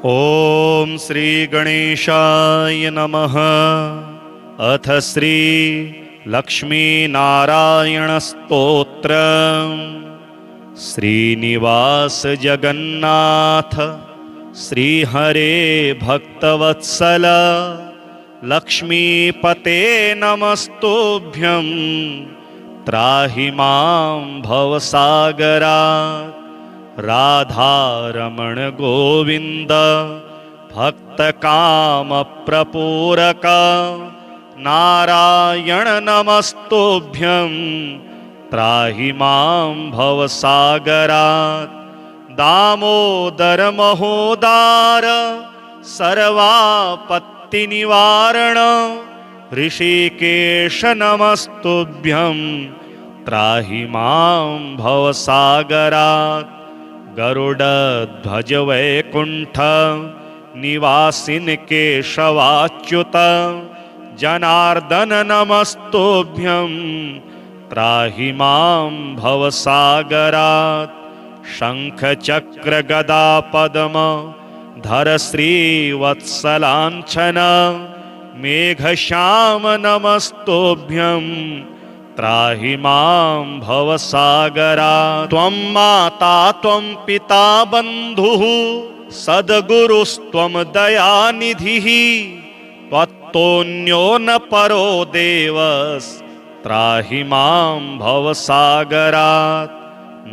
ओम श्री गणेशाय नमः। अथ श्री लक्ष्मी नारायण स्तोत्र। श्रीनिवास जगन्नाथ श्री हरे भक्तवत्सल लक्ष्मीपते नमस्तुभ्यं त्राहि मां भवसागरात्। राधारमण गोविंद भक्त काम प्रपूरक नारायण नमस्तुभ्यं त्राहि मां भवसागरात्। दामोदर महोदार सर्वापत्ति निवारण ऋषिकेश नमस्तुभ्यं त्राहि मां भवसागरात्। गरुडध्वज वैकुंठ निवासिन केशवाच्युत जनार्दन नमस्तुभ्यं त्राहि मां भवसागरात्। शंख चक्र गदा पद्म धर श्रीवत्सलांछन मेघश्याम नमस्तुभ्यं त्राहि मां भवसागरात्। त्वं माता त्वं पिता बन्धुः सद्गुरुस्त्वं दयानिधिः त्वत्तोऽन्यो न परो देवस्त्राहि मां भवसागरात्।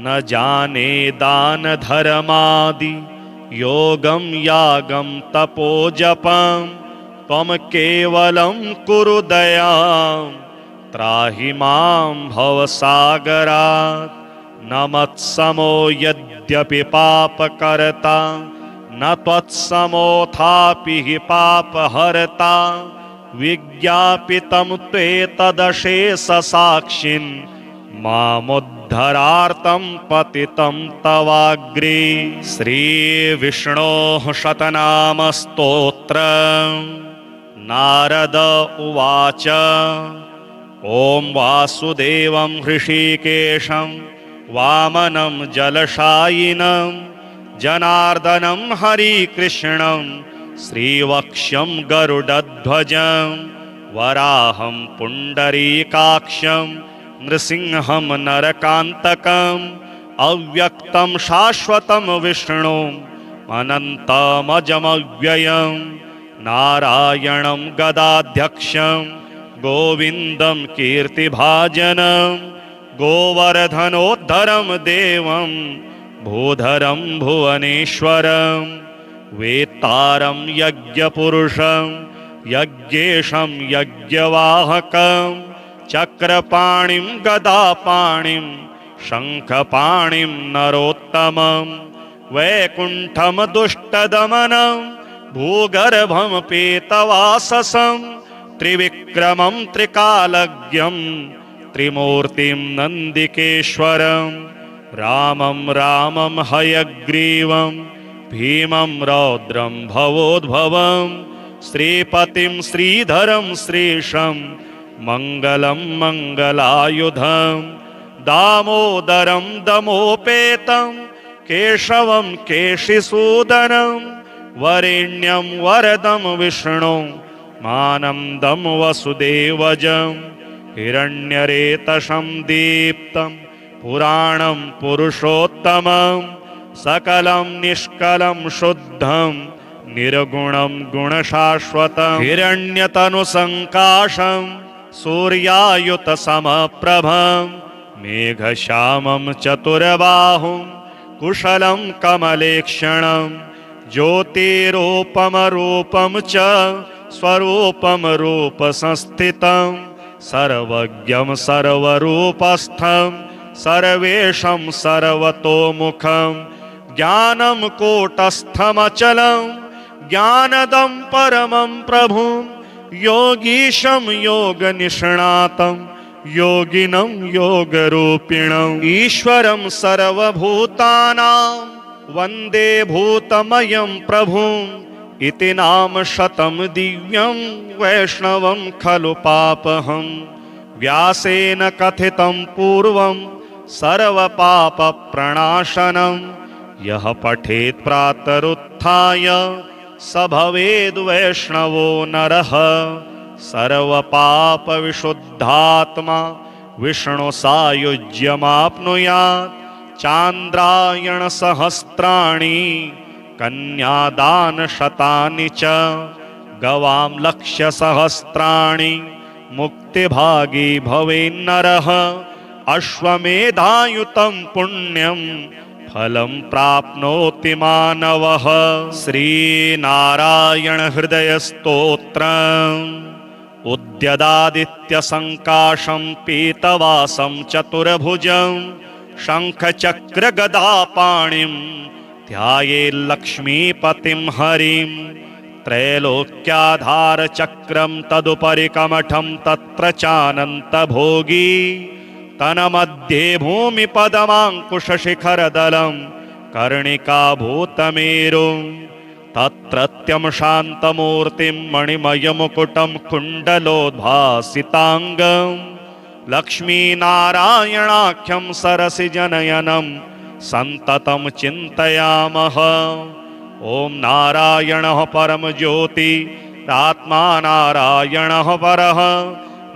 न जाने दान धर्मादि योगं यागं तपोजपं त्वं केवलं कुरु दयां त्राहि मां भवसागरात्। न मत्समो यद्यपि पापकर्ता न त्वत्समोऽथापि हि पापहर्ता विज्ञापितं त्वेतदशेषसाक्षिन् मामुद्धरार्तं पतितं तवाग्रे। श्रीविष्णोः शतनाम स्तोत्र। नारद उवाच ओं वासुदेवं हृषीकेशं वामनं जलशायिनं जनार्दनं हरिकृष्णं श्रीवक्ष्यं गरुडध्वजं वराहं पुण्डरीकाक्षं नृसिंहं नरकान्तकम् अव्यक्तं शाश्वतं विष्णुम् अनन्तमजमव्ययं नारायणं गदाध्यक्षं गोविन्दं कीर्तिभाजनं गोवर्धनोद्धरं देवं भूधरं भुवनेश्वरं वेत्तारं यज्ञपुरुषं यज्ञेशं यज्ञवाहकं चक्रपाणिं गदापाणिं शङ्खपाणिं नरोत्तमं वैकुण्ठं दुष्टदमनं भूगर्भं पीतवाससं त्रिविक्रमं त्रिकालज्ञं त्रिमूर्तिं नन्दिकेश्वरं रामं रामं हयग्रीवं भीमं रौद्रं भवोद्भवं श्रीपतिं श्रीधरं श्रीशं मङ्गलं मङ्गलायुधं दामोदरं दमोपेतं केशवं केशिसूदनं वरेण्यं वरदं विष्णुं मानन्दं वसुदेवजं हिरण्यरेतसं दीप्तं पुराणं पुरुषोत्तमं सकलं निष्कलं शुद्धं निर्गुणं गुणशाश्वतं हिरण्यतनुसङ्काशं सूर्यायुतसमप्रभं मेघश्यामं चतुर्बाहुं कुशलं कमलेक्षणं ज्योतिरूपमरूपं च स्वरूपं रूपसंस्थितं सर्वज्ञं सर्वरूपस्थं सर्वेशं सर्वतोमुखं ज्ञानं कूटस्थमचलं ज्ञानदं परमं प्रभुं योगीशं योगनिष्णातं योगिनं योगरूपिणम् ईश्वरं सर्वभूतानां वन्दे भूतमयं प्रभुम् इति नाम शतं दिव्यं वैष्णवं खलु पापहं व्यासेन कथितं पूर्वं सर्वपापप्रणाशनं यः पठेत् प्रातरुत्थाय स भवेद् वैष्णवो नरः सर्वपापविशुद्धात्मा विष्णुसायुज्यमाप्नुयात् चान्द्रायणसहस्राणि कन्यादानशतानि च गवां लक्ष्यसहस्राणि मुक्तिभागी भवेन्नरः अश्वमेधायुतं पुण्यं फलं प्राप्नोति मानवः। श्रीनारायण हृदय स्तोत्रम्। उद्यदादित्यसङ्काशं पीतवासं चतुर्भुजं शङ्खचक्रगदापाणिं ध्यायेल्लक्ष्मीपतिं हरिं त्रैलोक्याधारचक्रं तदुपरि कमठं तत्र चानन्तभोगी तन्मध्ये भूमिपदमाङ्कुशशिखरदलं कर्णिकाभूतमेरुं तत्रत्यं शान्तमूर्तिं मणिमयमुकुटं कुण्डलोद्भासिताङ्गं लक्ष्मीनारायणाख्यं सरसिजनयनं सन्ततं चिन्तयामः। ॐ नारायणः परमज्योतिरात्मा नारायणः परः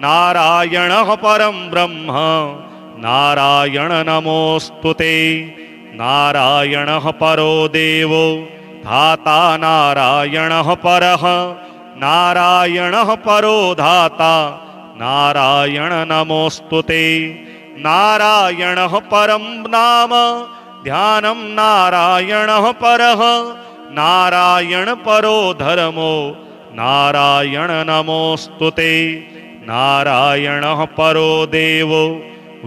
नारायणः परं ब्रह्म नारायण नमोऽस्तुते। नारायणः परो देवो धाता नारायणः परः नारायणः परो धाता नारायण नमोऽस्तुते। नारायणः परं नाम ध्यानं नारायणः परः नारायण परो धर्मो नारायण नमोऽस्तुते। नारायणः परो देवो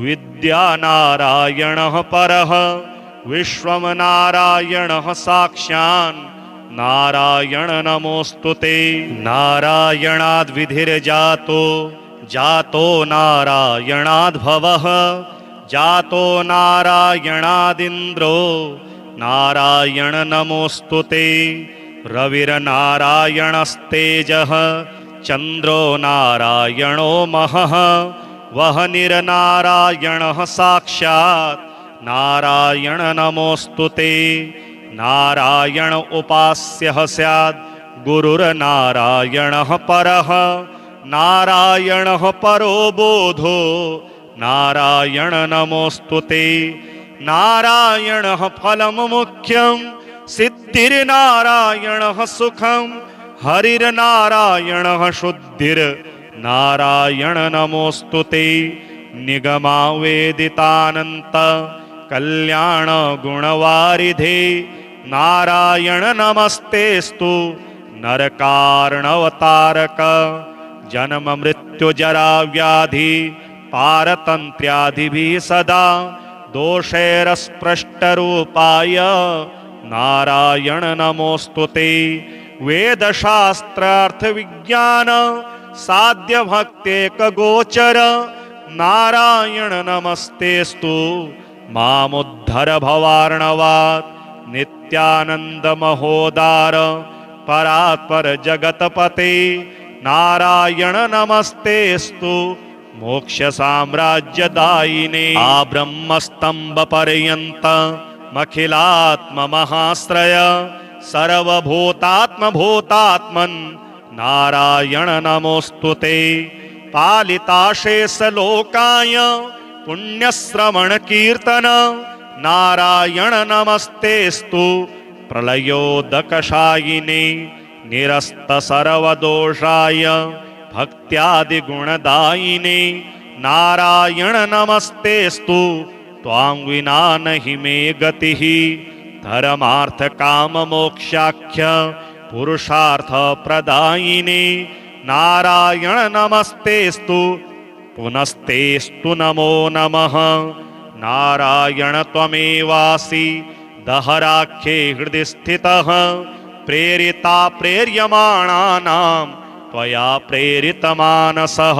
विद्या नारायणः परः विश्वं नारायणः साक्षान् नारायण नमोऽस्तुते। नारायणाद्विधिर्जातो जातो नारायणाद्भवः जातो नारायणादिन्द्रो नारायण नमोऽस्तुते। रविर्नारायणस्तेजः चन्द्रो नारायणो महः वह्निर्नारायणः साक्षात् नारायण नमोऽस्तुते। नारायण उपास्यः स्यात् गुरुर्नारायणः परः नारायणः परो बोधो नारायण नमोऽस्तुते। नारायणः फलं मुख्यं सिद्धिर्नारायणः सुखं हरिर्नारायणः शुद्धिर्नारायण नमोऽस्तुते। निगमावेदितानन्त कल्याण गुणवारिधे नारायण नमस्तेस्तु नरकार्णवतारक जन्म मृत्यु जरा व्याधि पारतन्त्र्यादिभिः सदा दोषैरस्पृष्टरूपाय नारायण नमोऽस्तुते। वेदशास्त्रार्थ विज्ञान साध्य भक्तेकगोचर नारायण नमस्तेस्तु मामुद्धर भवार्णवात् नित्यानंद महोदार परात्पर जगतपते नारायण नमस्तेस्तु मोक्ष साम्राज्यदायिने। आ ब्रह्मस्तंभ पर्यंत मखिलात्म महाश्रय सर्वभूतात्म भूतात्मन् नारायण नमोस्तुते। पालिताशेष लोकाय पुण्यश्रवण कीर्तन नारायण नमस्तेस्तु प्रलयोदकशायिने निरस्त सर्वदोषाय भक्त्यादि गुणदायिने नारायण नमस्तेस्तु त्वां विना नहि मे गतिः। धर्मार्थ काम मोक्षाख्य पुरुषार्थ प्रदायिने नारायण नमस्तेस्तु पुनस्तेस्तु नमो नमः। नारायण त्वमेवासि दहराख्ये हृदि स्थितः प्रेरिता प्रेर्यमाणानां त्वया प्रेरितमानसः।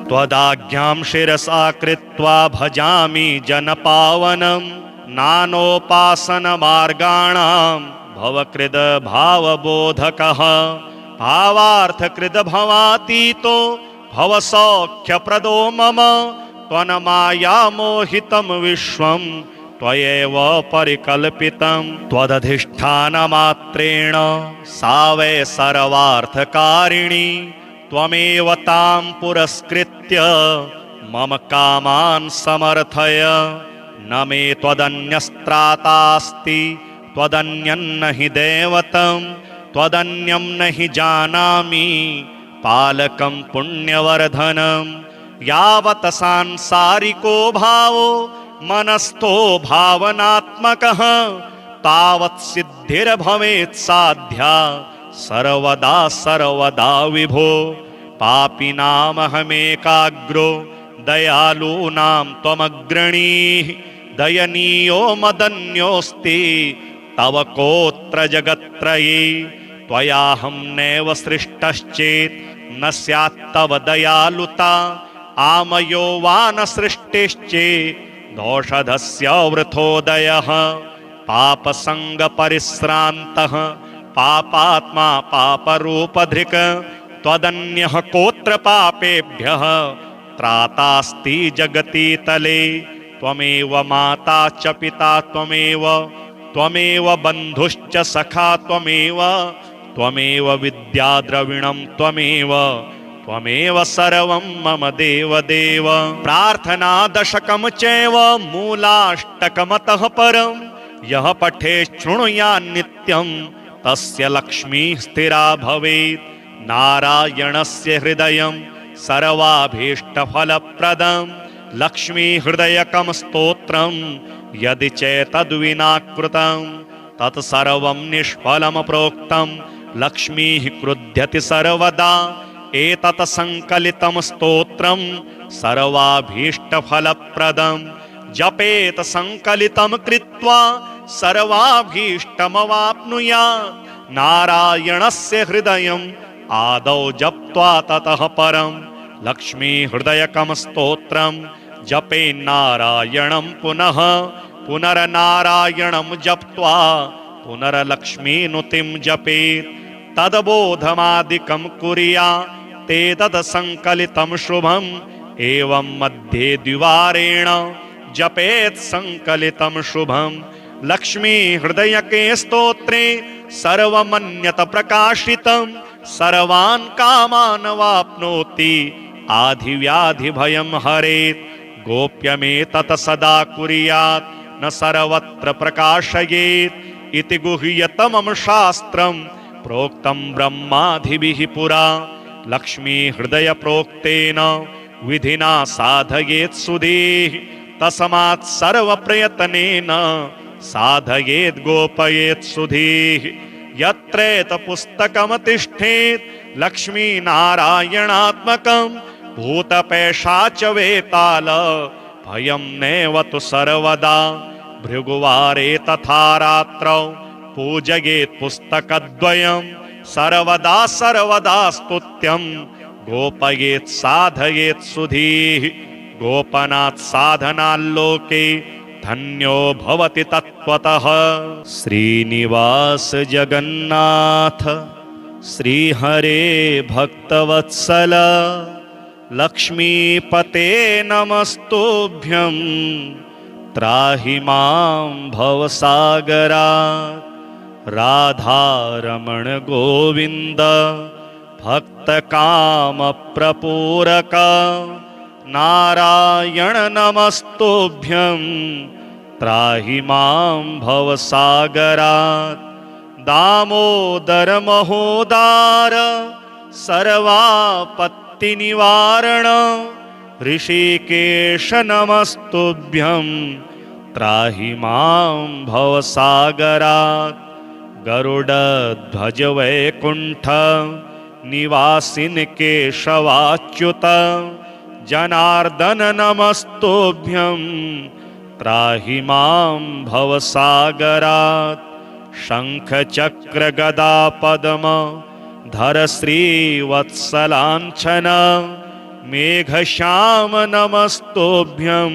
त्वदाज्ञां शिरसा कृत्वा भजामि जनपावनं नानोपासनमार्गाणां भवकृद भावबोधकः। भावार्थकृद भवातीतो भवसौख्यप्रदो मम त्वन्माया मोहितं विश्वं त्वयैव परिकल्पितं त्वदधिष्ठानमात्रेण सा वै सर्वार्थकारिणी त्वमेव तां पुरस्कृत्य मम कामान् समर्थय न मे त्वदन्यस्त्रातास्ति त्वदन्यन्न हि दैवतं त्वदन्यं न हि जानामि पालकं पुण्यवर्धनं यावत् सांसारिको भावो मनस्थो भावनात्मकः तावत् सिद्धिर्भवेत् साध्या सर्वदा सर्वदा विभो पापिनामहमेकाग्रो दयालूनां त्वमग्रणीः दयनीयो मदन्योऽस्ति तव कोऽत्र जगत्त्रये त्वयाहं नैव सृष्टश्चेत् न स्यात् तव दयालुता आमयो वा न सृष्टिश्चेत् दोषधस्य वृथोदयः पापसङ्गपरिश्रान्तः पापात्मा पापरूपधृक् त्वदन्यः कोऽत्र पापेभ्यः त्रातास्ति जगति तले त्वमेव माता च पिता त्वमेव बन्धुश्च सखा त्वमेव विद्याद्रविणं त्वमेव सर्वं मम देवदेव प्रार्थना दशकं चैव मूलाष्टकमतः परं यः पठे शृणुयान् नित्यं तस्य लक्ष्मीः स्थिरा भवेत् नारायणस्य हृदयं सर्वाभीष्टफलप्रदं लक्ष्मीहृदयकं स्तोत्रं यदि चेतद्विना कृतं तत्सर्वं निष्फलं प्रोक्तं लक्ष्मीः क्रुध्यति सर्वदा एतत् संकलितं स्तोत्रं सर्वाभीष्टफलप्रदं जपेत संकलितं कृत्वा सर्वाभीष्टमवाप्नुयात् नारायणस्य हृदयम् आदौ जप्त्वा ततः परं लक्ष्मीहृदयकं स्तोत्रं जपेन्नारायणं पुनः पुनरनारायणं जप्त्वा पुनरलक्ष्मीनुतिं जपेत् तद्बोधमादिकं कुर्यात् ते तत् संकलितं शुभम् एवं मध्ये द्विवारेण जपेत् संकलितं शुभम् लक्ष्मी हृदयके स्तोत्रे सर्वमन्यत प्रकाशितं सर्वान् कामान् वाप्नोति आधिव्याधिभयं हरेत् गोप्यमेतत् सदा कुर्यात् न सर्वत्र प्रकाशयेत् इति गुह्यतमं शास्त्रं प्रोक्तं ब्रह्मादिभिः पुरा लक्ष्मी हृदय प्रोक्तेन विधिना साधयेत् सुधीः तस्मात् सर्वप्रयत्नेन साधयेत् गोपयेत् सुधीः यत्रेत पुस्तकं तिष्ठेत् लक्ष्मीनारायणात्मकं भूतपैशाच वेताल भयं नैव तु सर्वदा भृगुवारे तथा रात्रौ पूजयेत् पुस्तकद्वयं सर्वदा सर्वदा स्तुत्यं गोपयेत् साधयेत् सुधीः गोपनात् साधनाल्लोके धन्यो भवति तत्त्वतः श्रीनिवास जगन्नाथ श्रीहरे भक्तवत्सल लक्ष्मीपते नमस्तुभ्यं त्राहि मां भवसागरात् राधारमण गोविन्द भक्तकामप्रपूरक नारायण नमस्तुभ्यं त्राहि मां भवसागरात् दामोदर महोदार सर्वापत्तिनिवारण ऋषिकेश नमस्तुभ्यं त्राहि मां भवसागरात् गरुडध्वज वैकुण्ठ निवासिन केशवाच्युत जनार्दन नमस्तुभ्यं त्राहि मां भवसागरात् शंख चक्र गदा पद्म धर श्रीवत्सलाञ्छन मेघश्याम नमस्तुभ्यं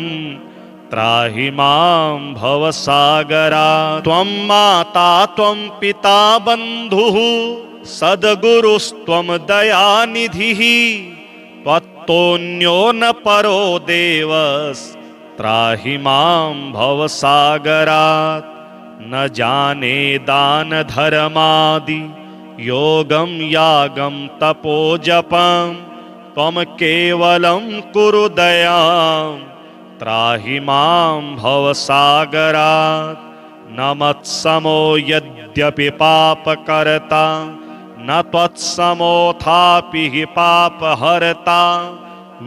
त्राहि मां भवसागरात् त्वं माता त्वं पिता बन्धुः सद्गुरुस्त्वं दयानिधिः त्वत्तोऽन्यो न परो देवस् त्राहि मां भवसागरात्। न जाने दान धर्मादि योगं यागं तपो जपं त्वं केवलं कुरु दयां त्राहि मां भवसागरात्। न मत्समो यद्यपि पापकर्ता न त्वत्समोऽथापि हि पापहर्ता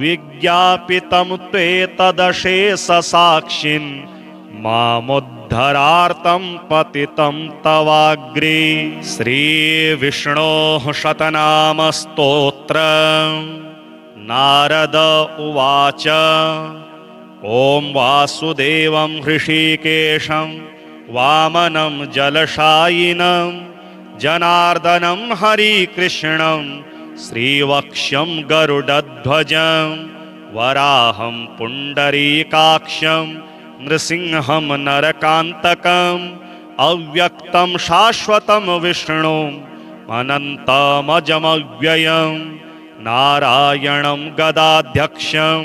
विज्ञापितं त्वेतदशेषसाक्षिन् मामुद्धरार्तं पतितं तवाग्रे। श्रीविष्णोः शतनामस्तोत्रम्। नारद उवाच ॐ वासुदेवं हृषीकेशं वामनं जलशायिनं जनार्दनं हरिकृष्णं श्रीवक्ष्यं गरुडध्वजं वराहं पुण्डरीकाक्षं नृसिंहं नरकान्तकम् अव्यक्तं शाश्वतं विष्णुम् अनन्तमजमव्ययं नारायणं गदाध्यक्षं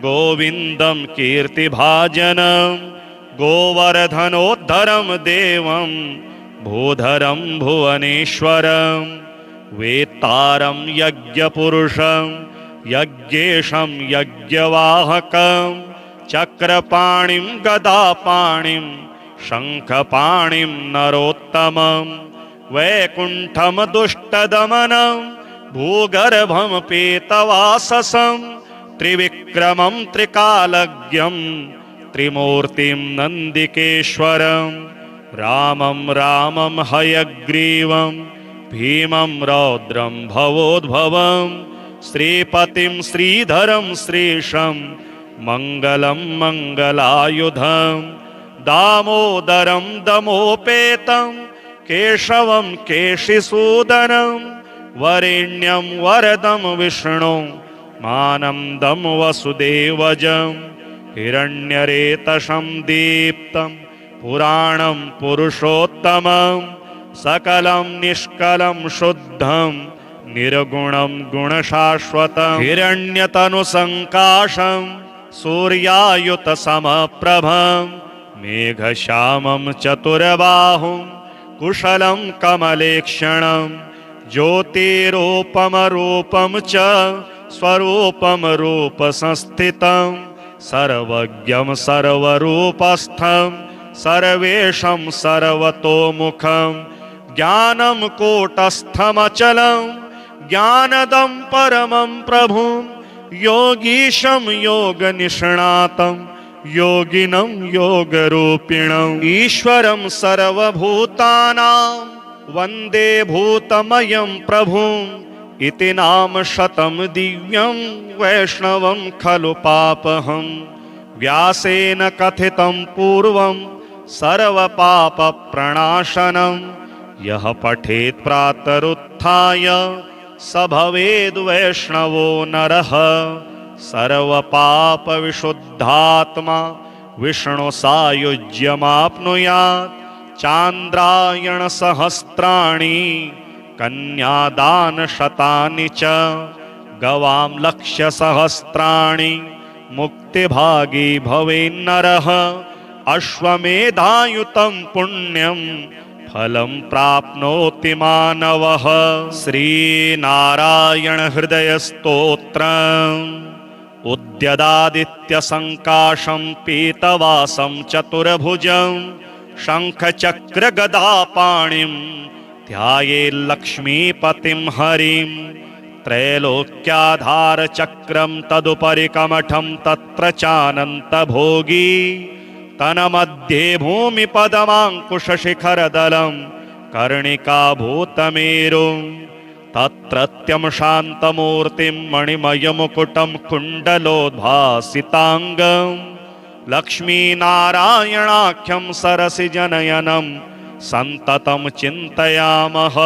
गोविन्दं कीर्तिभाजनं गोवर्धनोद्धरं देवं भूधरं भुवनेश्वरं वेत्तारं यज्ञपुरुषं यज्ञेशं यज्ञवाहकं चक्रपाणिं गदापाणिं शङ्खपाणिं नरोत्तमं वैकुण्ठं दुष्टदमनं भूगर्भं पीतवाससं त्रिविक्रमं त्रिकालज्ञं त्रिमूर्तिं नन्दिकेश्वरं रामं रामं हयग्रीवं भीमं रौद्रं भवोद्भवं श्रीपतिं श्रीधरं श्रीशं मङ्गलं मङ्गलायुधं दामोदरं दमोपेतं केशवं केशिसूदनं वरेण्यं वरदं विष्णुं मानन्दं वसुदेवजं हिरण्यरेतसं दीप्तं पुराणं पुरुषोत्तमं सकलं निष्कलं शुद्धं निर्गुणं गुणशाश्वतं हिरण्यतनुसङ्काशं सूर्यायुतसमप्रभं मेघश्यामं चतुर्बाहुं कुशलं कमलेक्षणं ज्योतिरूपमरूपं च स्वरूपं रूपसंस्थितं सर्वज्ञं सर्वरूपस्थं सर्वेशं सर्वतोमुखं ज्ञानं कूटस्थमचलं ज्ञानदं परमं प्रभुं योगीशं योगनिष्णातं योगिनं योगरूपिणम् ईश्वरं सर्वभूतानां वन्दे भूतमयं प्रभुम् इति नाम शतं दिव्यं वैष्णवं खलु पापहं व्यासेन कथितं पूर्वं सर्वपापप्रणाशनं यः पठेत् प्रातरुत्थाय स भवेद् वैष्णवो नरः सर्वपापविशुद्धात्मा विष्णुसायुज्यमाप्नुयात् चान्द्रायणसहस्राणि कन्यादानशतानि च गवां लक्षसहस्राणि मुक्तिभागी भवेन्नरः अश्वमेधायुतं पुण्यं फलं प्राप्नोति मानवः। श्रीनारायण हृदयस्तोत्रम्। उद्यदादित्यसङ्काशं पीतवासं चतुर्भुजं शङ्खचक्रगदापाणिं ध्यायेल्लक्ष्मीपतिं हरिं त्रैलोक्याधारचक्रं तदुपरि कमठं तत्र चानन्तभोगी तन्मध्ये भूमिपदमाङ्कुशशिखरदलं कर्णिकाभूतमेरुं तत्रत्यं शान्तमूर्तिं मणिमयमुकुटं कुण्डलोद्भासिताङ्गं लक्ष्मीनारायणाख्यं सरसिजनयनं सन्ततं चिन्तयामः।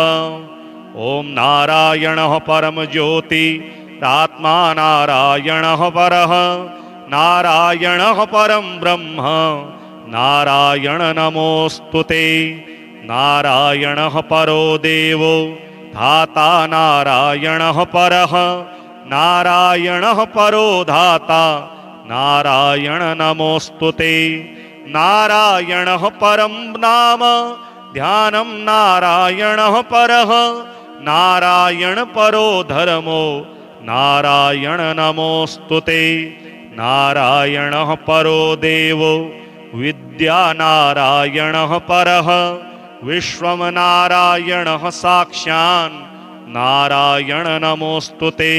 ॐ नारायणः परमज्योतिरात्मा नारायणः परः नारायणः परं ब्रह्म नारायण नमोऽस्तु ते। नारायणः परो देवो धाता नारायणः परः नारायणः परो धाता नारायण नमोऽस्तुते। नारायणः परं नाम ध्यानं नारायणः परः नारायण परो धर्मो नारायण नमोऽस्तुते। नारायणः परो देवो विद्या नारायणः परः विश्वं नारायणः साक्षान् नारायण नमोऽस्तुते।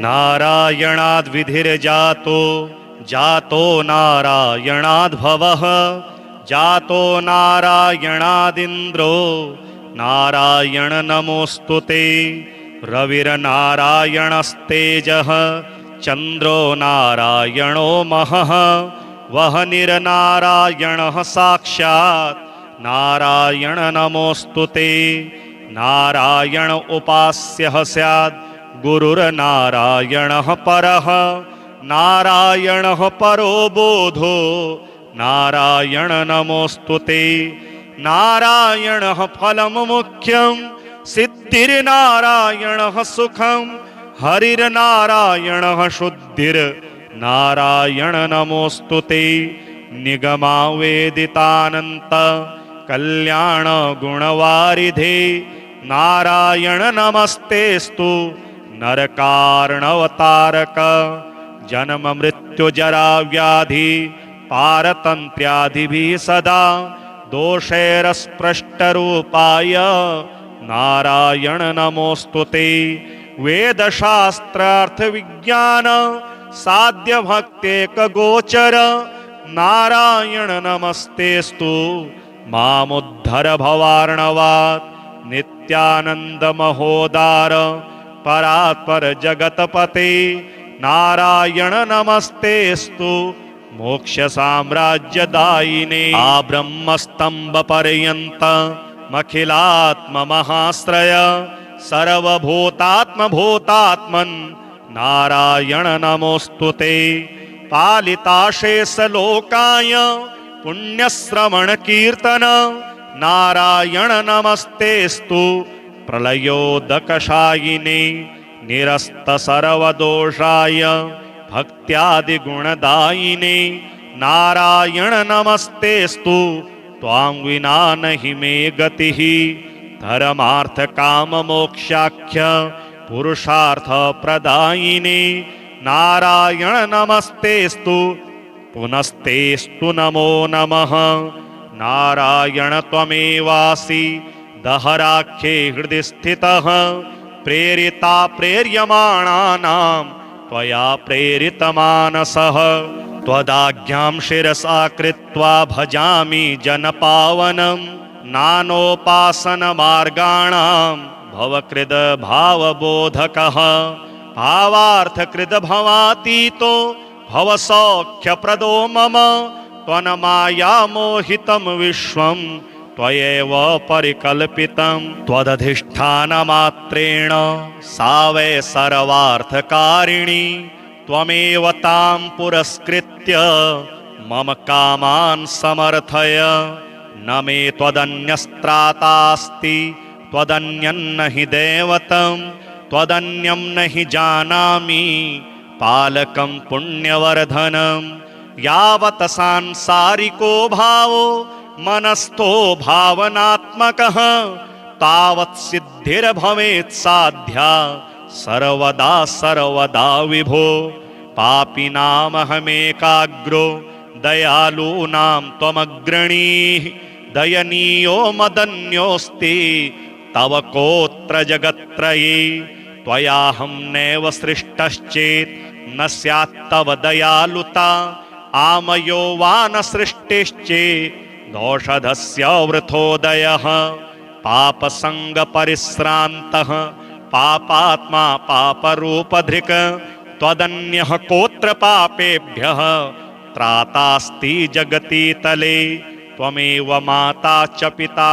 नारायणाद्विधिर्जातो जातो नारायणाद्भवः जातो नारायणादिन्द्रो नारायण नमोऽस्तुते। रविर्नारायणस्तेजः चन्द्रो नारायणो महः वह्निर्नारायणः साक्षात् नारायण नमोऽस्तुते। नारायण उपास्यः स्यात् गुरुर्नारायणः परः नारायणः परो बोधो नारायण नमोऽस्तुते। नारायणः फलं मुख्यं सिद्धिर्नारायणः सुखं हरिर्नारायणः शुद्धिर्नारायण नमोऽस्तुते। निगमावेदितानन्त कल्याण गुणवारिधे नारायण नमस्तेस्तु नरकार्णवतारक। जन्म मृत्यु जरा व्याधि पारतन्त्र्यादिभिः सदा दोषैरस्पृष्टरूपाय नारायण नमोऽस्तुते। वेदशास्त्रार्थ विज्ञान साध्य भक्तेकगोचर नारायण नमस्तेस्तु मामुद्धर भवार्णवात्। नित्यानंद महोदार परात्पर जगतपते नारायण नमस्तेस्तु मोक्ष साम्राज्यदायिने। आब्रह्मस्तंभ पर्यंत मखिलात्म महाश्रय सर्वभूतात्म भूतात्मन् नारायण नमोऽस्तुते। पालिताशेष लोकाय पुण्यश्रवण कीर्तन नारायण नमस्तेस्तु प्रलयोदकशायिने। निरस्त सर्वदोषाय भक्त्यादिगुणदायिने नारायण नमस्तेस्तु त्वां विना नहि मे गतिः। धर्मार्थ काम मोक्षाख्य पुरुषार्थ प्रदायिने नारायण नमस्तेस्तु पुनस्तेस्तु नमो नमः। नारायण त्वमेवासि दहराख्ये हृदि स्थितः प्रेरिता प्रेर्यमाणानां त्वया प्रेरितमानसः। त्वदाज्ञां शिरसा कृत्वा भजामि जनपावनं नानोपासनमार्गाणां भवकृद भावबोधकः। भावार्थकृद भवातीतो भवसौख्यप्रदो मम त्वन्माया मोहितं विश्वं त्वयैव परिकल्पितं। त्वदधिष्ठानमात्रेण सा वै सर्वार्थकारिणी त्वमेव तां पुरस्कृत्य मम कामान् समर्थय। न मे त्वदन्यस्त्रातास्ति त्वदन्यं हि दैवतं त्वदन्यं नहि जानामि पालकं पुण्यवर्धनं। यावत् सांसारिको भावो मनस्थो भावनात्मकः तावत् सिद्धिर्भवेत् साध्या सर्वदा सर्वदा विभो। पापिनामहमेकाग्रो दयालूनां त्वमग्रणीः दयनीयो मदन्योऽस्ति तव कोऽत्र जगत्त्रये। त्वयाहं नैव सृष्टश्चेत् न स्यात् तव दयालुता आमयो वा न सृष्टिश्चेत् दोषधस्य वृथोदयः। पापसङ्गपरिश्रान्तः पापात्मा पापरूपधृक् त्वदन्यः कोऽत्र पापेभ्यः त्रातास्ति जगति तले। त्वमेव माता च पिता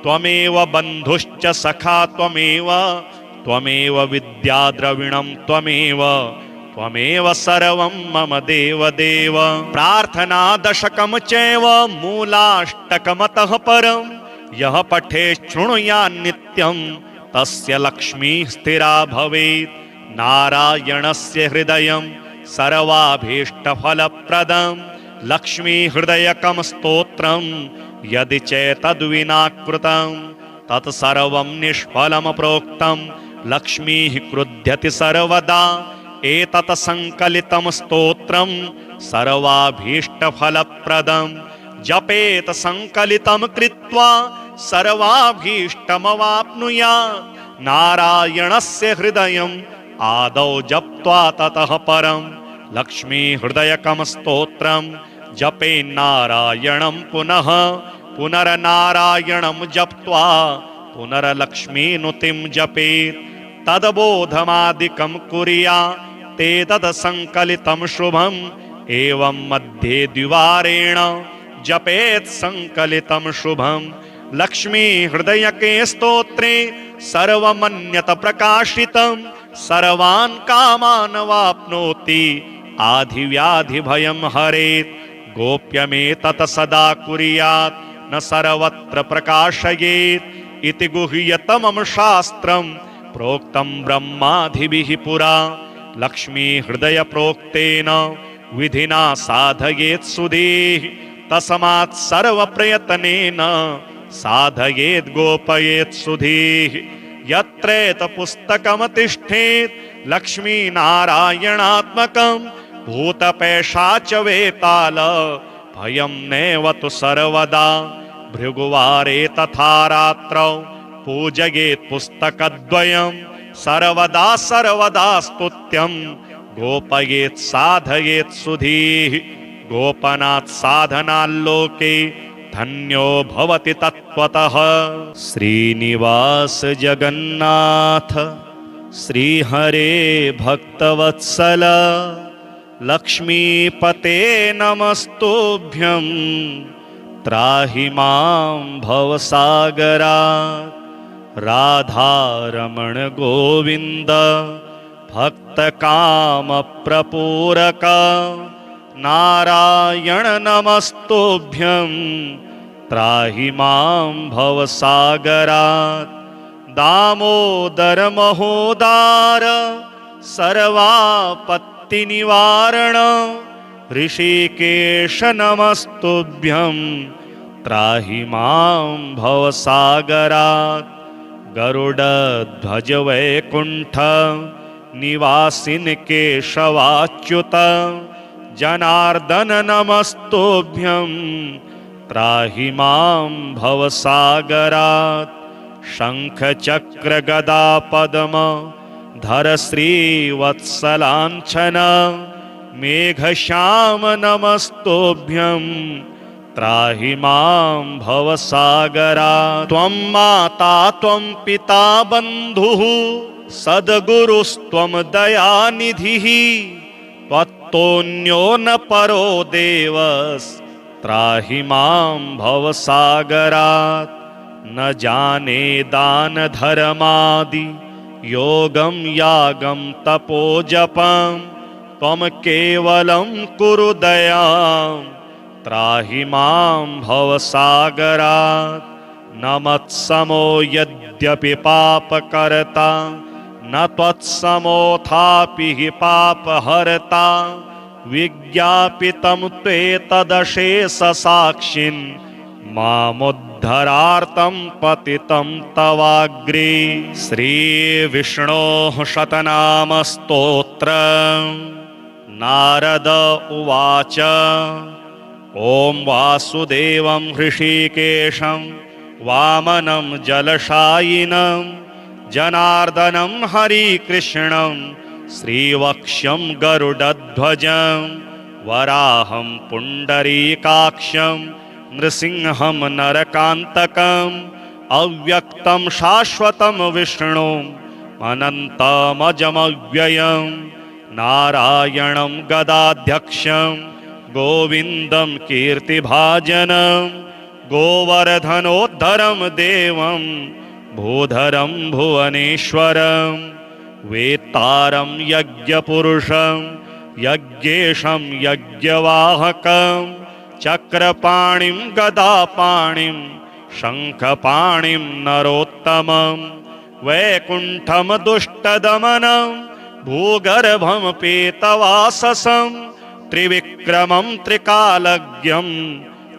त्वमेव बन्धुश्च सखा त्वमेव विद्या द्रविणं त्वमेव सर्वं मम देवदेव। प्रार्थना दशकं चैव मूलाष्टकमतः परं यः पठे शृणुयात् नित्यं तस्य लक्ष्मीः स्थिरा भवेत्। नारायणस्य हृदयं सर्वाभीष्टफलप्रदं लक्ष्मीहृदयकं स्तोत्रं यदि चेतद्विना कृतं तत्सर्वं निष्फलं प्रोक्तं लक्ष्मीः क्रुध्यति सर्वदा एतत् संकलितं स्तोत्रं सर्वाभीष्टफलप्रदं जपेत संकलितं कृत्वा सर्वाभीष्टमवाप्नुयात् नारायणस्य हृदयम् आदौ जप्त्वा ततः परं लक्ष्मीहृदयकं स्तोत्रं जपेन्नारायणं पुनः पुनर्नारायणं जप्त्वा पुनर्लक्ष्मीनुतिं जपेत् तद्बोधमादिकं कुर्यात् ते तत् संकलितं शुभम् एवं मध्ये द्विवारेण जपेत् संकलितं शुभं लक्ष्मी हृदयके स्तोत्रे सर्वमन्यत प्रकाशितं सर्वान् कामान् वाप्नोति आधिव्याधिभयं हरेत् गोप्यमेतत् सदा कुर्यात् न सर्वत्र प्रकाशयेत् इति गुह्यतमं शास्त्रं प्रोक्तं ब्रह्मादिभिः पुरा लक्ष्मी हृदय प्रोक्तेन विधिना साधयेत् सुधीः तस्मात् सर्वप्रयत्नेन साधयेत् गोपयेत् सुधीः यत्रेत पुस्तकं तिष्ठेत् लक्ष्मीनारायणात्मकं भूतपैशाच वेताल भयं नैव तु सर्वदा भृगुवारे तथा रात्रौ पूजयेत् पुस्तकद्वयं सर्वदा सर्वदा स्तुत्यं गोपयेत् साधयेत् सुधीः गोपनात् साधनाल्लोके धन्यो भवति तत्त्वतः। श्रीनिवास जगन्नाथ श्रीहरे भक्तवत्सल लक्ष्मीपते नमस्तुभ्यं त्राहि मां भवसागरात् राधारमण गोविन्द भक्तकामप्रपूरक नारायण नमस्तुभ्यं त्राहि मां भवसागरात् दामोदर महोदार सर्वापत्तिनिवारण ऋषिकेश नमस्तुभ्यं त्राहि मां भवसागरात् गरुडध्वज वैकुण्ठ निवासिन केशवाच्युत जनार्दन नमस्तुभ्यं त्राहि मां भवसागरात् शंख चक्र गदा पद्म धर श्रीवत्सलाञ्छन मेघश्याम नमस्तुभ्यं त्राहि मां भवसागरात् त्वं माता त्वं पिता बन्धुः सद्गुरुस्त्वं दयानिधिः त्वत्तोऽन्यो न परो देवस्त्राहि मां भवसागरात् न जाने दान धर्मादि योगं यागं तपोजपं त्वं केवलं कुरु दयां त्राहि मां भवसागरात् न मत्समो यद्यपि पापकर्ता न त्वत्समोऽथापि हि पापहर्ता विज्ञापितं त्वेतदशेषसाक्षिन् मामुद्धरार्तं पतितं तवाग्रे। श्रीविष्णोः शतनामस्तोत्रम् नारद उवाच ॐ वासुदेवं हृषीकेशं वामनं जलशायिनं जनार्दनं हरिकृष्णं श्रीवक्ष्यं गरुडध्वजं वराहं पुण्डरीकाक्षं नृसिंहं नरकान्तकम् अव्यक्तं शाश्वतं विष्णुं अनन्तमजमव्ययं नारायणं गदाध्यक्षं गोविन्दं कीर्तिभाजनं गोवर्धनोद्धरं देवं भूधरं भुवनेश्वरं वेत्तारं यज्ञपुरुषं यज्ञेशं यज्ञवाहकं चक्रपाणिं गदापाणिं शङ्खपाणिं नरोत्तमं वैकुण्ठं दुष्टदमनं भूगर्भं पीतवाससं त्रिविक्रमं त्रिकालज्ञं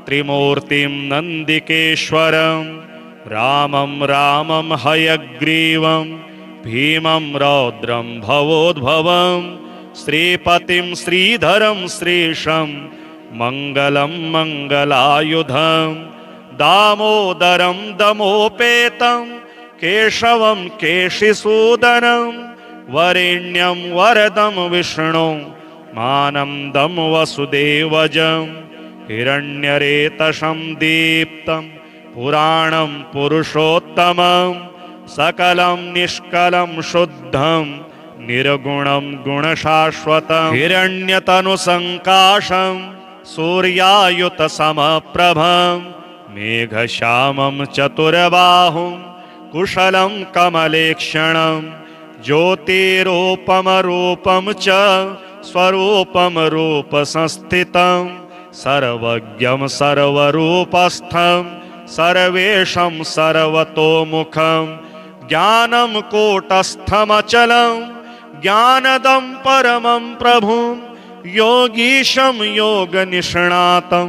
त्रिमूर्तिं नन्दिकेश्वरं रामं रामं हयग्रीवं भीमं रौद्रं भवोद्भवं श्रीपतिं श्रीधरं श्रीशं मङ्गलं मङ्गलायुधं दामोदरं दमोपेतं केशवं केशिसूदनं वरेण्यं वरदं विष्णुं मानन्दं वसुदेवजं हिरण्यरेतसं दीप्तं पुराणं पुरुषोत्तमं सकलं निष्कलं शुद्धं निर्गुणं गुणशाश्वतं हिरण्यतनुसङ्काशं सूर्यायुतसमप्रभं मेघश्यामं चतुर्बाहुं कुशलं कमलेक्षणं ज्योतिरूपमरूपं च स्वरूपं रूपसंस्थितं सर्वज्ञं सर्वरूपस्थं सर्वेशं सर्वतोमुखं ज्ञानं कूटस्थमचलं ज्ञानदं परमं प्रभुं योगीशं योगनिष्णातं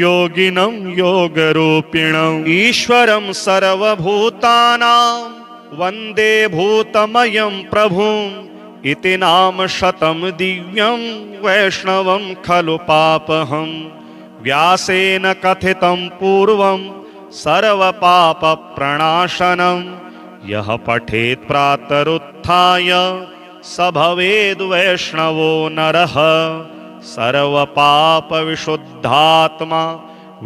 योगिनं योगरूपिणम् ईश्वरं सर्वभूतानां वन्दे भूतमयं प्रभुम् इति नाम शतं दिव्यं वैष्णवं खलु पापहं व्यासेन कथितं पूर्वं सर्वपापप्रणाशनं यः पठेत् प्रातरुत्थाय स भवेद् वैष्णवो नरः सर्वपापविशुद्धात्मा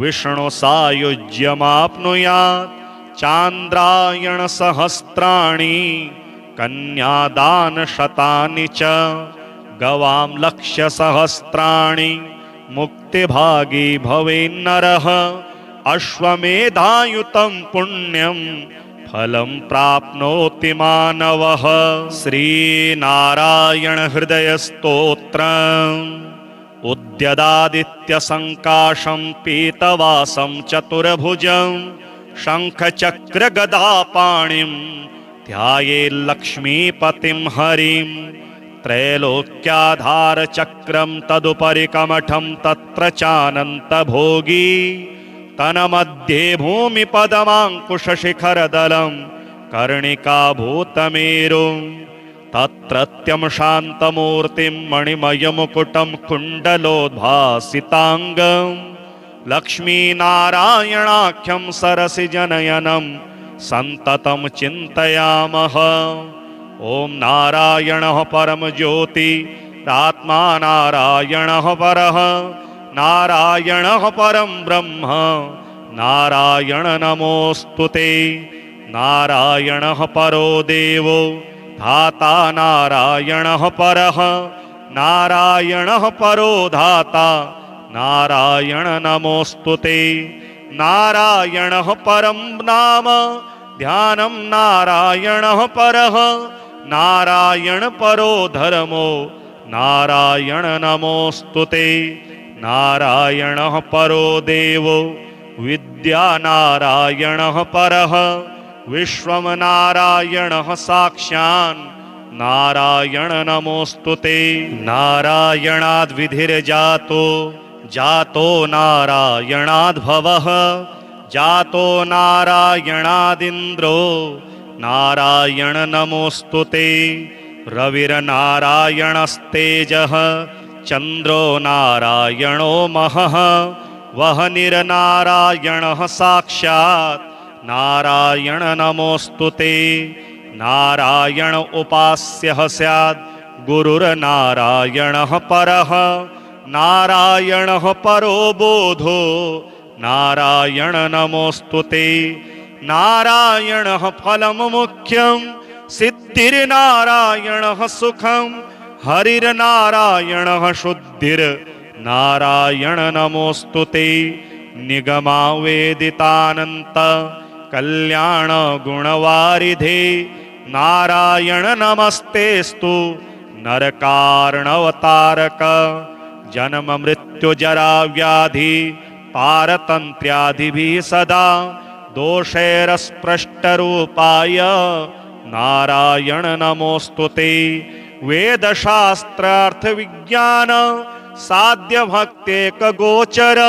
विष्णुसायुज्यमाप्नुयात् चान्द्रायणसहस्राणि कन्यादानशतानि च गवां लक्षसहस्राणि मुक्तिभागी भवेन्नरः अश्वमेधायुतं पुण्यं फलं प्राप्नोति मानवः श्रीनारायण हृदयस्तोत्रम् उद्यदादित्यसङ्काशं पीतवासं चतुर्भुजं शङ्खचक्रगदापाणिं ध्यायेल्लक्ष्मीपतिं हरिं त्रैलोक्याधारचक्रं तदुपरि कमठं तत्र चानन्तभोगी तन्मध्ये भूमिपदमाङ्कुशशिखरदलं कर्णिकाभूतमेरुं तत्रत्यं शान्तमूर्तिं मणिमयमुकुटं कुण्डलोद्भासिताङ्गं लक्ष्मीनारायणाख्यं सरसिजनयनं सन्ततं चिन्तयामः। ॐ नारायणः परमज्योतिरात्मा नारायणः परः नारायणः परं ब्रह्म नारायण नमोऽस्तुते नारायणः परो देवो धाता नारायणः परः नारायणः परो धाता नारायण नमोऽस्तुते नारायणः परं नाम ध्यानं नारायणः परः नारायण परो धर्मो नारायण नमोऽस्तुते नारायणः परो देवो विद्या नारायणः परः विश्वं नारायणः साक्षान् नारायण नमोऽस्तुते नारायणाद्विधिर्जातो जातो नारायणाद्भवः जातो नारायणादिन्द्रो नारायण नमोऽस्तुते रविर्नारायणस्तेजः चन्द्रो नारायणो महः वह्निर्नारायणः साक्षात् नारायण नमोऽस्तुते नारायण उपास्यः स्यात् गुरुर्नारायणः परः नारायणः परो बोधो नारायण नमोऽस्तुते नारायणः फलं मुख्यं सिद्धिर्नारायणः सुखं हरिर्नारायणः शुद्धिर्नारायण नमोऽस्तुते निगमावेदितानन्त कल्याण गुणवारिधे नारायण नमस्तेस्तु नरकार्णवतारक जन्म मृत्यु जरा व्याधि पारतन्त्र्यादिभिः सदा दोषैरस्पृष्टरूपाय नारायण नमोऽस्तुते वेदशास्त्रार्थ विज्ञान साध्य भक्तेक गोचर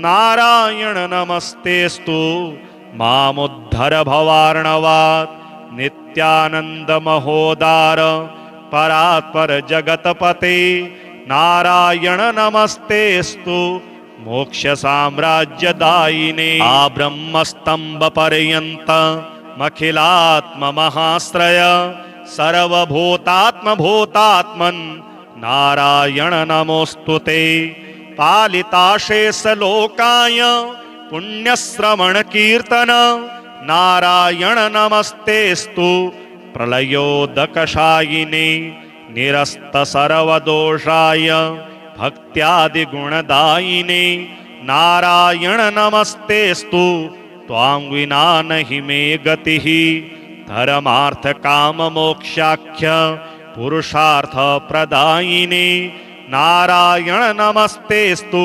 नारायण नमस्तेस्तु मामुद्धर भवार्णवात् नित्यानंद महोदार परात्पर जगतपते नारायण नमस्तेस्तु मोक्ष साम्राज्यदायिने आ ब्रह्मस्तंभ पर्यंत मखिलात्म महाश्रय सर्वभूतात्म भूतात्मन् नारायण नमोस्तुते पालिताशेष लोकाय पुण्यश्रवण कीर्तन नारायण नमस्तेस्तु प्रलयोदकशायिने निरस्त सर्वदोषाय भक्त्यादि गुणदायिने नारायण नमस्तेस्तु त्वां विना नहि मे गतिः धर्मार्थ काम मोक्षाख्य पुरुषार्थ प्रदायिने नारायण नमस्तेस्तु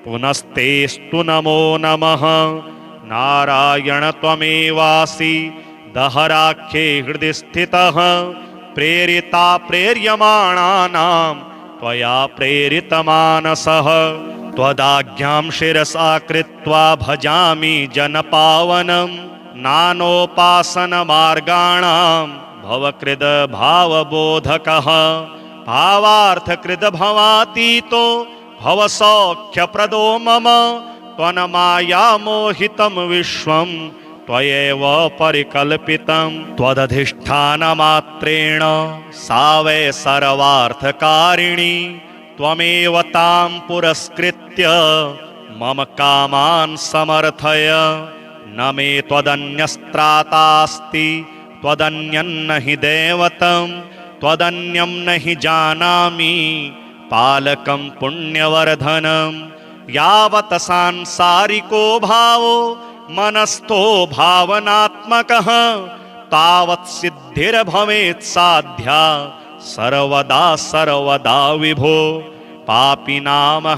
पुनस्तेस्तु नमो नमः नारायण त्वमेवासि दहराख्ये हृदि स्थितः प्रेरिता प्रेर्यमाणानां त्वया प्रेरितमानसः त्वदाज्ञां शिरसा कृत्वा भजामि जनपावनं नानोपासनमार्गाणां भवकृद भावबोधकः भावार्थकृद भवातीतो भवसौख्यप्रदो मम त्वन्माया मोहितं विश्वं त्वयैव परिकल्पितं त्वदधिष्ठानमात्रेण सा वै सर्वार्थकारिणी त्वमेव तां पुरस्कृत्य मम कामान् समर्थय न मे त्वदन्यस्त्रातास्ति त्वदन्यन्न हि दैवतं त्वदन्यं न हि जानामि पालकं पुण्यवर्धनं यावत् सांसारिको भावो मनस्थो भावनात्मकः तावत् सिद्धिर्भवेत् साध्या सर्वदा सर्वदा विभो पापिनामहमेकाग्रो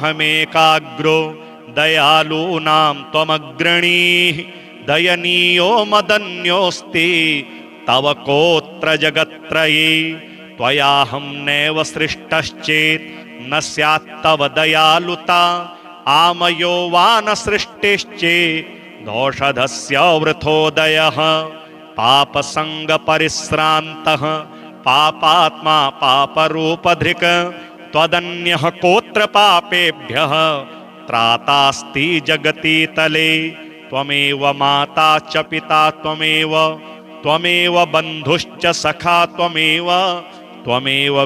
दयालूनां त्वमग्रणीः दयनीयो मदन्योऽस्ति तव कोऽत्र जगत्त्रये त्वयाहं नैव सृष्टश्चेत् न स्यात् तव दयालुता आमयो वा न सृष्टिश्चेत् दोषधस्य वृथोदयः पापसङ्गपरिश्रान्तः पापात्मा पापरूपधृक् त्वदन्यः कोऽत्र पापेभ्यः त्रातास्ति जगति तले त्वमेव माता च पिता त्वमेव बन्धुश्च सखा त्वमेव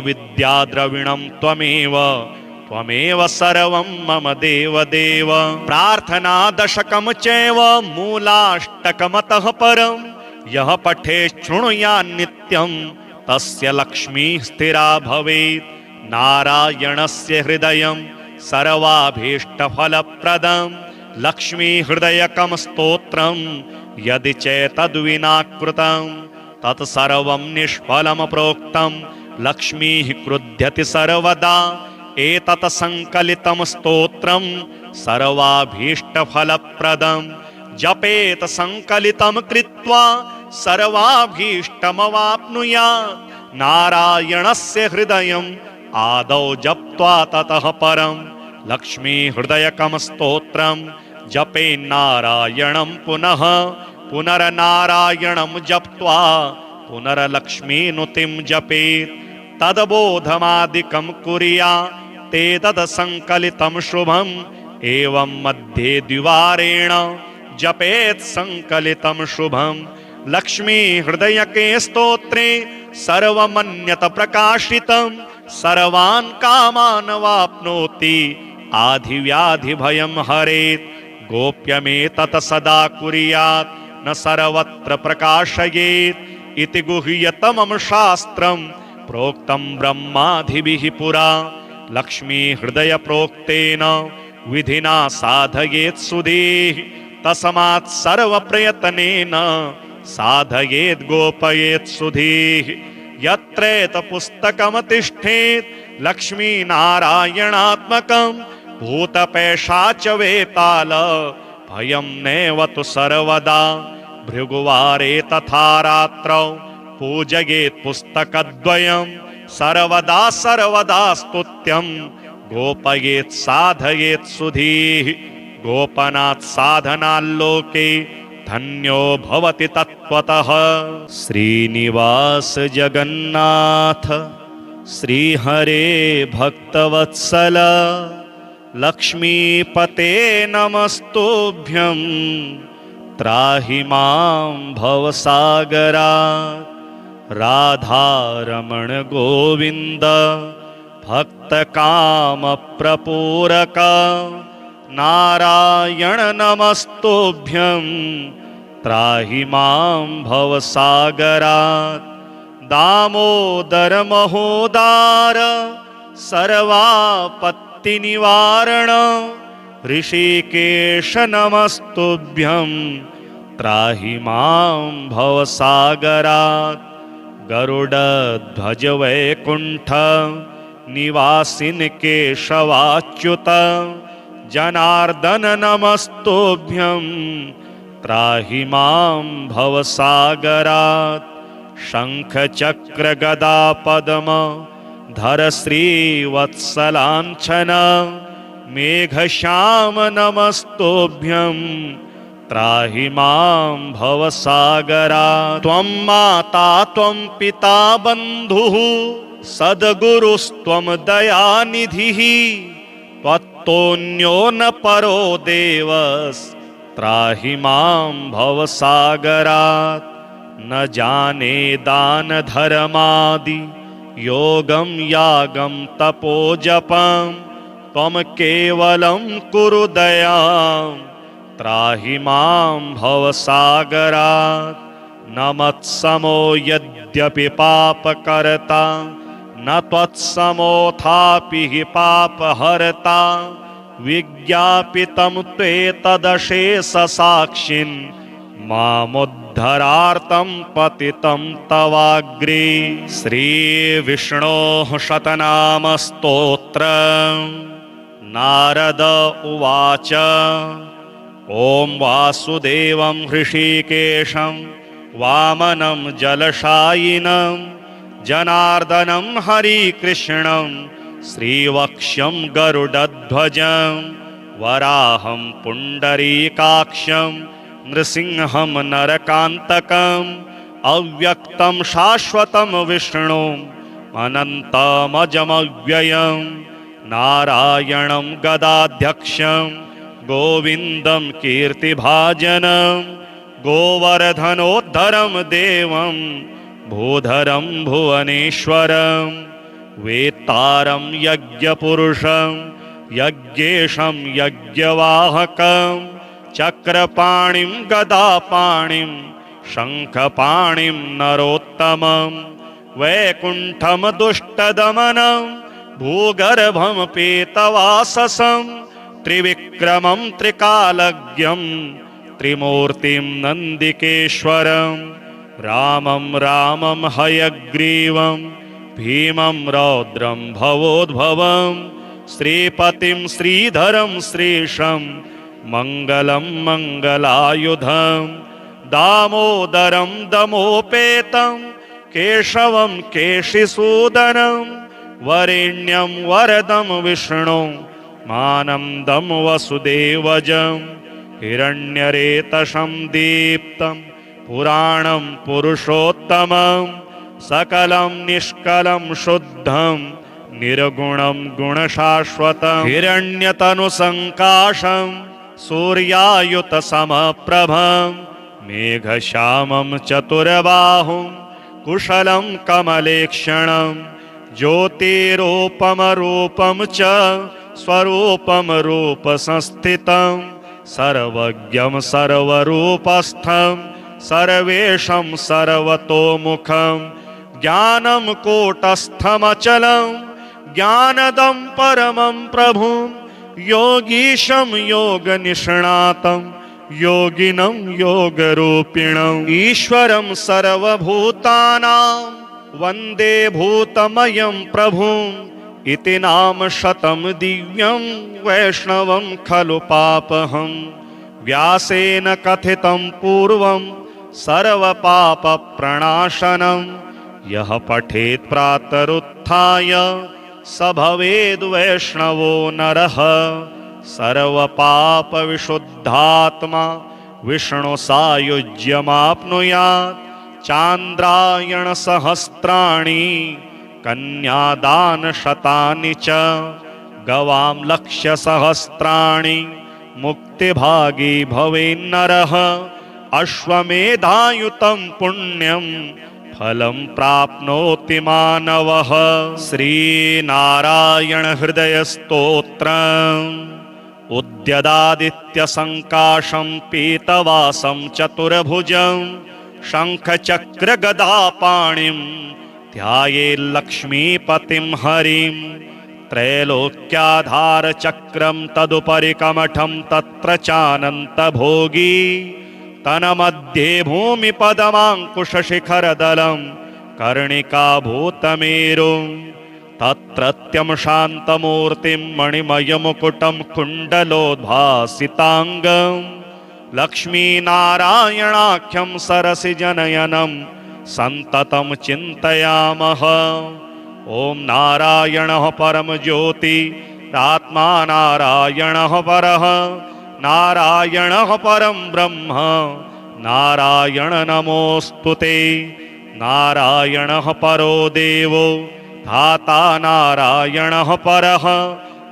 विद्याद्रविणं त्वमेव सर्वं मम देवदेव प्रार्थना दशकं चैव मूलाष्टकमतः परं यः पठेत् शृणुयात् नित्यं तस्य लक्ष्मीः स्थिरा भवेत् नारायणस्य हृदयं सर्वाभीष्टफलप्रदं लक्ष्मी हृदयकं स्तोत्रं यदि चेतद्विना कृतं तत्सर्वं निष्फलं प्रोक्तं लक्ष्मीः क्रुध्यति सर्वदा एतत् संकलितं स्तोत्रं सर्वाभीष्टफलप्रदं जपेत संकलितं कृत्वा सर्वाभीष्टमवाप्नुयात् नारायणस्य हृदयम् आदौ जप्त्वा ततः परं लक्ष्मी हृदयकं स्तोत्रं जपेन्नारायणं पुनः पुनरनारायणं जप्त्वा पुनरलक्ष्मीनुतिं जपेत् तद्बोधमादिकं कुर्यात् ते तत् संकलितं शुभम् एवं मध्ये द्विवारेण जपेत् संकलितं शुभम् लक्ष्मी हृदयके स्तोत्रे सर्वमन्यत प्रकाशितं सर्वान् कामान् वाप्नोति आधिव्याधि भयं हरेत् गोप्यमेतत् सदा कुर्यात् न सर्वत्र प्रकाशयेत् इति गुह्यतमं शास्त्रं प्रोक्तं ब्रह्मादिभिः पुरा लक्ष्मी हृदय प्रोक्तेन विधिना साधयेत् सुधीः तस्मात् सर्वप्रयत्नेन साधयेत् गोपयेत् सुधीः यत्रेत पुस्तकं तिष्ठेत् लक्ष्मी नारायणात्मकं भूतपैशाच वेताल भयं नैव तु सर्वदा भृगुवारे तथा रात्रौ पूजयेत् पुस्तकद्वयं सर्वदा सर्वदा स्तुत्यं गोपयेत् साधयेत् सुधीः गोपनात् साधनाल्लोके धन्यो भवति तत्त्वतः। श्रीनिवास जगन्नाथ श्रीहरे भक्तवत्सल लक्ष्मीपते नमस्तुभ्यं त्राहि मां भवसागरात्। राधारमण गोविन्द भक्तकामप्रपूरक नारायण नमस्तुभ्यं त्राहि मां भवसागरात्। दामोदर महोदार सर्वापत्तिनिवारण ऋषिकेश नमस्तुभ्यं त्राहि मां भवसागरात्। गरुडध्वज वैकुण्ठ निवासिन केशवाच्युत जनार्दन नमस्तुभ्यं त्राहि मां भवसागरात्। शंख चक्र गदा पद्म धर श्रीवत्सलाञ्छन मेघश्याम नमस्तुभ्यं त्राहि मां भवसागरात्। त्वं माता त्वं पिता बन्धुः सद्गुरुस्त्वं दयानिधिः त्वत्तोऽन्यो न परो देवस्त्राहि मां भवसागरात्। न जाने दान धर्मादि योगं यागं तपोजपं त्वं केवलं कुरु दयां त्राहि मां भवसागरात्। न मत्समो यद्यपि पापकर्ता न त्वत्समोऽथापि हि पापहर्ता विज्ञापितं त्वेतदशेषसाक्षिन् मामुद्धरार्तं पतितं तवाग्रे। श्रीविष्णोः शतनामस्तोत्रम्। नारद उवाच ॐ वासुदेवं हृषीकेशं वामनं जलशायिनं जनार्दनं हरिकृष्णं श्रीवक्ष्यं गरुडध्वजं वराहं पुण्डरीकाक्षं नृसिंहं नरकान्तकम् अव्यक्तं शाश्वतं विष्णुम् अनन्तमजमव्ययं नारायणं गदाध्यक्षं गोविन्दं कीर्तिभाजनं गोवर्धनोद्धरं देवं भूधरं भुवनेश्वरं वेत्तारं यज्ञपुरुषं यज्ञेशं यज्ञवाहकं चक्रपाणिं गदापाणिं शङ्खपाणिं नरोत्तमं वैकुण्ठं दुष्टदमनं भूगर्भं पीतवाससं त्रिविक्रमं त्रिकालज्ञं त्रिमूर्तिं नन्दिकेश्वरं रामं रामं हयग्रीवं भीमं रौद्रं भवोद्भवं श्रीपतिं श्रीधरं श्रीशं मङ्गलं मङ्गलायुधं दामोदरं दमोपेतं केशवं केशिसूदनं वरेण्यं वरदं विष्णुं मानन्दं वसुदेवजं हिरण्यरेतसं दीप्तं पुराणं पुरुषोत्तमं सकलं निष्कलं शुद्धं निर्गुणं गुणशाश्वतं हिरण्यतनुसङ्काशं सूर्यायुतसमप्रभं मेघश्यामं चतुर्बाहुं कुशलं कमलेक्षणं ज्योतिरूपमरूपं च स्वरूपं रूपसंस्थितं सर्वज्ञं सर्वरूपस्थं सर्वेशं सर्वतोमुखं ज्ञानं कूटस्थमचलं ज्ञानदं परमं प्रभुं योगीशं योगनिष्णातं योगिनं योगरूपिणम् ईश्वरं सर्वभूतानां वन्दे भूतमयं प्रभुम् इति नाम शतं दिव्यं वैष्णवं खलु पापहं व्यासेन कथितं पूर्वं सर्वपापप्रणाशनं यः पठेत् प्रातरुत्थाय स भवेद् वैष्णवो नरः। सर्वपापविशुद्धात्मा विष्णुसायुज्यमाप्नुयात्। चान्द्रायणसहस्राणि कन्यादानशतानि च गवां लक्ष्यसहस्राणि मुक्तिभागी भवेन्नरः। अश्वमेधायुतं पुण्यं फलं प्राप्नोति मानवः। श्रीनारायण हृदय स्तोत्रम्। उद्यदादित्यसङ्काशं पीतवासं चतुर्भुजं शङ्खचक्रगदापाणिं ध्यायेल्लक्ष्मीपतिं हरिं। त्रैलोक्याधारचक्रं तदुपरि कमठं तत्र चानन्तभोगी। तन्मध्ये भूमिपदमाङ्कुशशिखरदलं कर्णिकाभूतमेरुं। तत्रत्यं शान्तमूर्तिं मणिमयमुकुटं कुण्डलोद्भासिताङ्गं। लक्ष्मीनारायणाख्यं सरसिजनयनं सन्ततं चिन्तयामः। ॐ नारायणः परमज्योतिरात्मा नारायणः परः। नारायणः परं ब्रह्म नारायण नमोऽस्तुते। नारायणः परो देवो धाता नारायणः परः।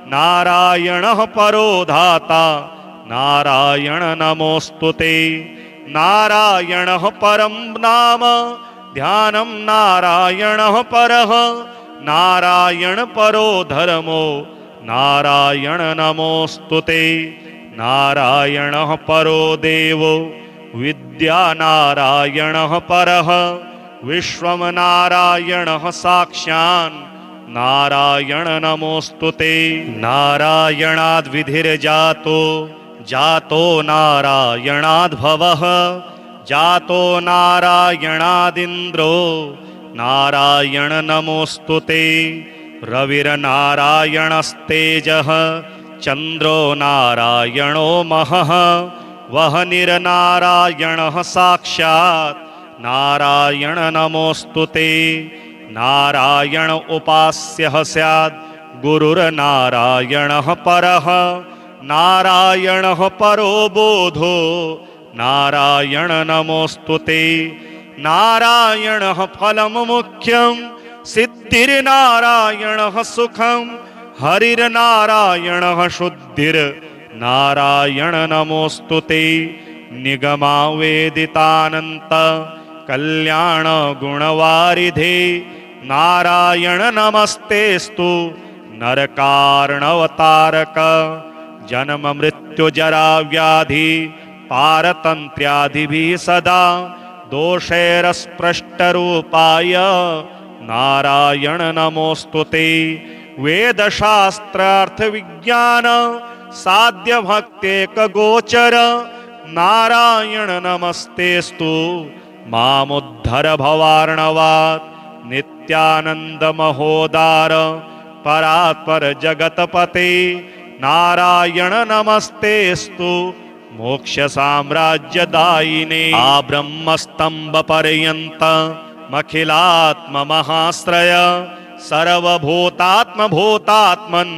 नारायणः परो धाता नारायण नमोऽस्तुते। नारायणः परं नाम ध्यानं नारायणः परः। नारायण परो धर्मो नारायण नमोऽस्तुते। नारायणः परो देवो विद्या नारायणः परः। विश्वं नारायणः साक्षान् नारायण नमोऽस्तुते। नारायणाद्विधिर्जातो जातो नारायणाद्भवः। जातो नारायणादिन्द्रो नारायण नमोऽस्तुते। रविर्नारायणस्तेजः चन्द्रो नारायणो महः। वह्निर्नारायणः साक्षात् नारायण नमोऽस्तुते। नारायण उपास्यः स्यात् गुरुर्नारायणः परः। नारायणः परो बोधो नारायण नमोऽस्तुते। नारायणः फलं मुख्यं सिद्धिर्नारायणः सुखं। हरिर्नारायणः शुद्धिर्नारायण नमोऽस्तुते। निगमावेदितानन्त कल्याण गुणवारिधे नारायण नमस्तेस्तु। नरकार्णवतारक जन्म मृत्यु जरा व्याधि पारतन्त्र्यादिभिः सदा दोषैरस्पृष्टरूपाय नारायण नमोऽस्तुते। वेदशास्त्रार्थ विज्ञान साध्य भक्तेकगोचर नारायण नमस्तेस्तु। मामुद्धर भवार्णवात् नित्यानंद महोदार परात्पर जगतपते नारायण नमस्तेस्तु। मोक्ष साम्राज्यदायिने आब्रह्मस्तंभ पर्यंत मखिलात्म महाश्रय सर्वभूतात्म भूतात्मन्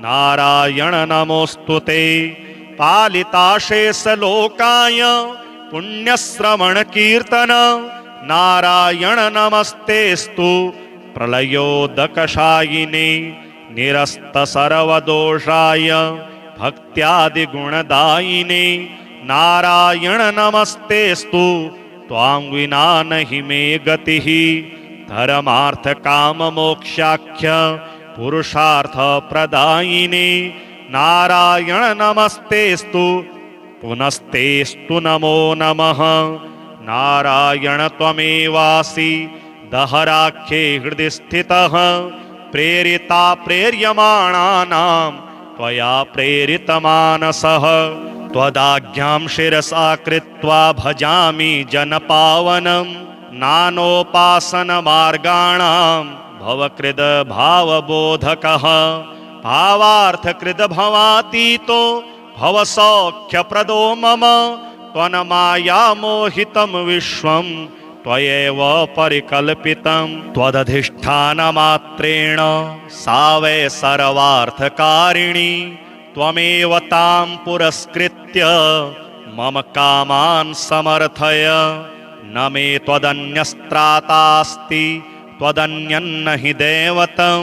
नारायण नमोस्तुते। पालिताशेष लोकाय पुण्यश्रवण कीर्तन नारायण नमस्तेस्तु। प्रलयोदकशायिने निरस्त सर्वदोषाय भक्त्यादिगुणदायिने नारायण नमस्तेस्तु। त्वां विना नहि मे गतिः धर्मार्थ काम मोक्षाख्य पुरुषार्थ प्रदायिने नारायण नमस्तेस्तु। पुनस्तेस्तु नमो नमः। नारायण त्वमेवासि दहराख्ये हृदि स्थितः। प्रेरिता प्रेर्यमाणानां त्वया प्रेरितमानसः। त्वदाज्ञां शिरसा कृत्वा भजामि जनपावनं। नानोपासनमार्गाणां भवकृद भावबोधकः। भावार्थकृद भवातीतो भवसौख्यप्रदो मम। त्वन्माया मोहितं विश्वं त्वयैव परिकल्पितं त्वदधिष्ठानमात्रेण सा वै सर्वार्थकारिणी त्वमेव तां पुरस्कृत्य मम कामान् समर्थय न मे त्वदन्यस्त्रातास्ति त्वदन्यन्न हि दैवतं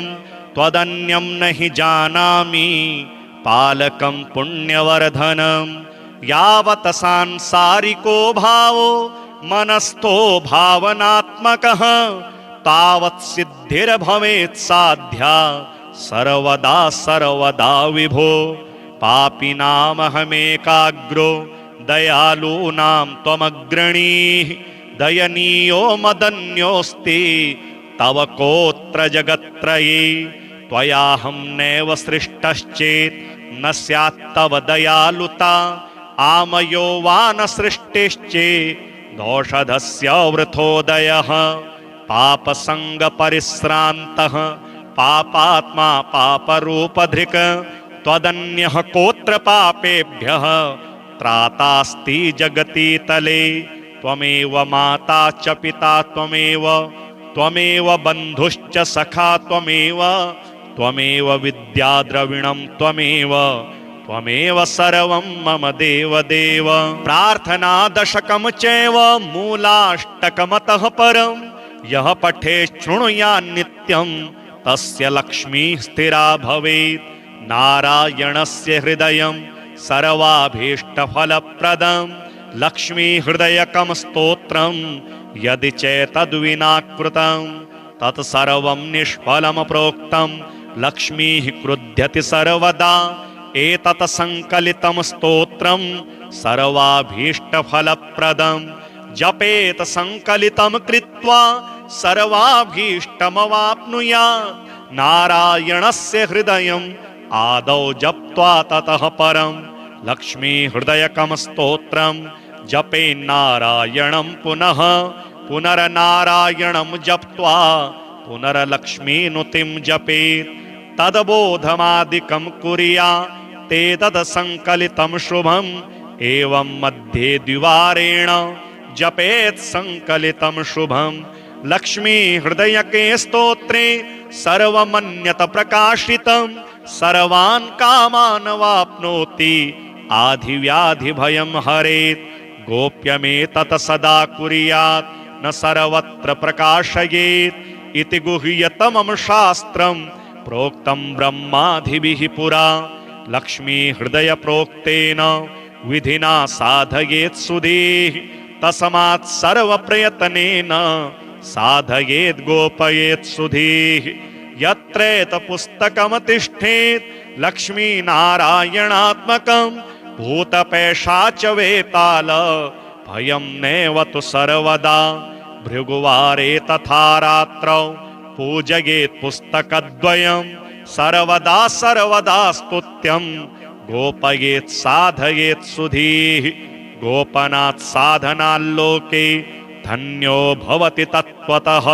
त्वदन्यं न हि जानामि पालकं पुण्यवर्धनं यावत् सांसारिको भावो मनस्थो भावनात्मकः तावत् सिद्धिर्भवेत् साध्या सर्वदा सर्वदा विभो पापिनामहमेकाग्रो दयालूनां त्वमग्रणीः दयनीयो मदन्योऽस्ति तव कोऽत्र जगत्त्रये त्वयाहं नैव सृष्टश्चेत् न स्यात् तव दयालुता आमयो वा न सृष्टिश्चेत् दोषधस्य वृथोदयः पापसङ्गपरिश्रान्तः पापात्मा पापरूपधृक् त्वदन्यः कोऽत्र पापेभ्यः त्रातास्ति जगति तले त्वमेव माता च पिता त्वमेव बन्धुश्च सखा त्वमेव विद्याद्रविणं त्वमेव सर्वं मम देवदेव प्रार्थना दशकं चैव मूलाष्टकमतः परं यः पठे शृणुयात् नित्यं तस्य लक्ष्मीः स्थिरा भवेत् नारायणस्य हृदयं सर्वाभीष्टफलप्रदं लक्ष्मीहृदयकं स्तोत्रं यदि चेतद्विना कृतं तत्सर्वं निष्फलं प्रोक्तं लक्ष्मीः क्रुध्यति सर्वदा एतत् संकलितं स्तोत्रं सर्वाभीष्टफलप्रदं जपेत संकलितं कृत्वा सर्वाभीष्टमवाप्नुयात् नारायणस्य हृदयम् आदौ जप्त्वा ततः परं लक्ष्मीहृदयकं स्तोत्रं जपे नारायणं पुनः पुनर्नारायणं जप्त्वा पुनर्लक्ष्मीनुतिं जपेत् तद्बोधमादिकं कुर्यात् ते तत् संकलितं शुभम् एवं मध्ये द्विवारेण जपेत् संकलितं शुभम् लक्ष्मीहृदयके स्तोत्रे सर्वमन्यत प्रकाशितं सर्वान् कामान् वाप्नोति आधिव्याधिभयं हरेत् गोप्यमेतत् सदा कुर्यात् न सर्वत्र प्रकाशयेत् इति गुह्यतमं शास्त्रं प्रोक्तं ब्रह्मादिभिः पुरा लक्ष्मीहृदय प्रोक्तेन विधिना साधयेत् सुधीः तस्मात् सर्वप्रयत्नेन साधयेत् गोपयेत् सुधीः यत्रेत पुस्तकम् तिष्ठेत् लक्ष्मीनारायणात्मकं भूतपैशाच वेताल भयं नैव तु सर्वदा भृगुवारे तथा रात्रौ पूजयेत् पुस्तकद्वयं सर्वदा सर्वदा स्तुत्यं गोपयेत् साधयेत् सुधीः गोपनात् साधनाल्लोके धन्यो भवति तत्त्वतः।